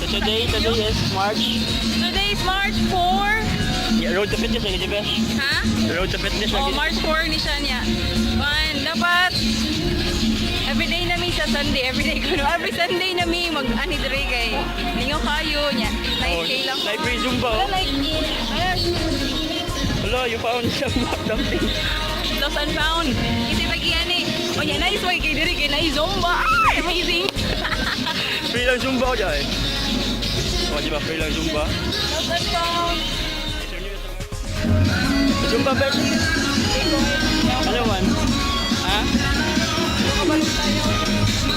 Today is March. Today is March 4. Yeah, Road to Fitness lagi, Besh. Ha? Road to Fitness Oh, lagi. March 4 ni siya niya. Dapat everyday na mi sa Sunday, everyday ko no. Every Sunday na mi mag-ani dire kay ninyo kayo niya. Oh, 9K lang. live free Zumba. Wala Oh. like Hello, you found some dumpling. lost and found. Kasi lagi ani. Oh, yan nice way kay dire kay nai Zumba. Ah, amazing. Free lang Zumba ko dyan. Oh, di ba? Free lang Zumba. Lost and found. Zumba, Besh. Ano man? Ha?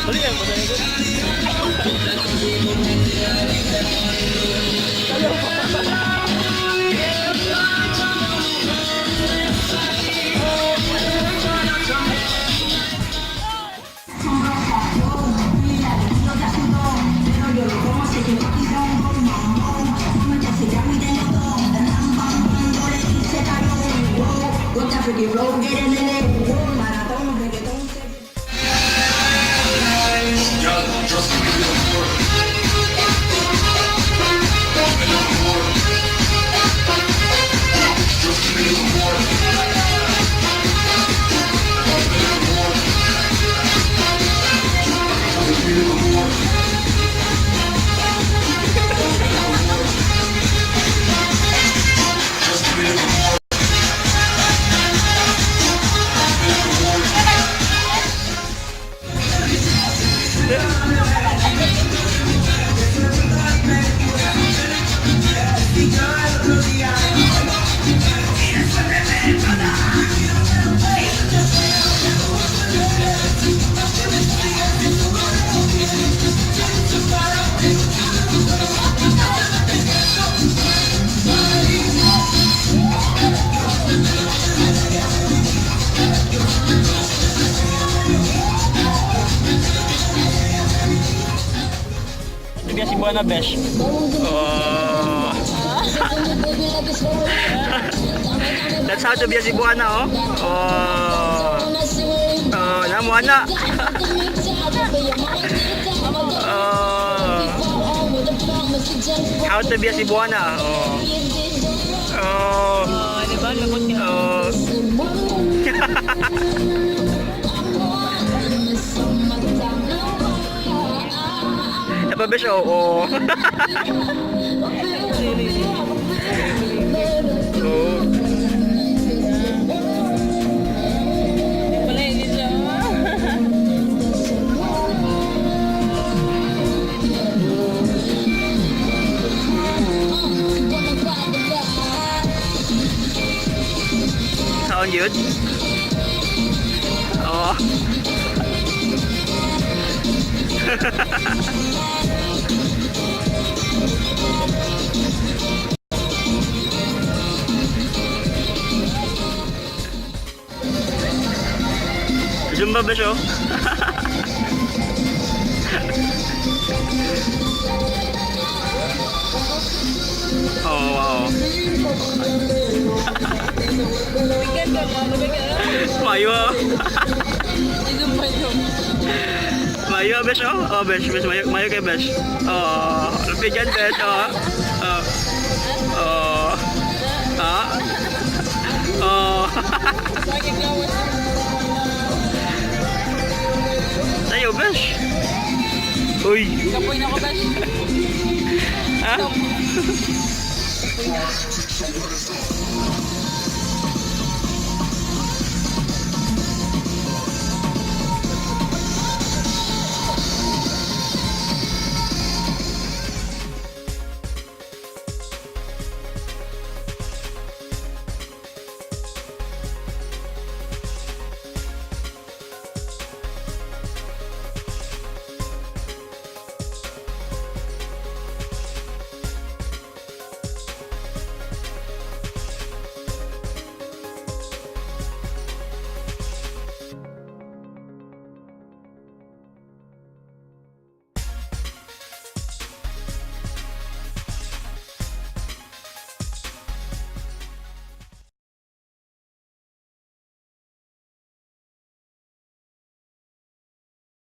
Dali yan, masaya ko. Sige, si Buana, Besh. Oh. That's how to be a Cebuana, oh. Oh. Oh, namuana. Oh. How to be a Cebuana, oh. Oh. Oh, di ba? Labot niya. Oh. Apa Besh, oh. Oh. Oh. Wala hindi siya. Sound yun? Oh. Zumba ba siya? Oh, wow. Bigyan ka mo, bigyan. Mayo. Isang pa ito. Mayo, Besh, oh. Oh, Besh, mayo kay Besh. Oh, bigyan, Besh, oh. Oh. Oh. Ah. Oh. Bakit lawas? Sa'yo, Besh. Uy. Kapoy na ko, Besh. Ha? Kapoy na.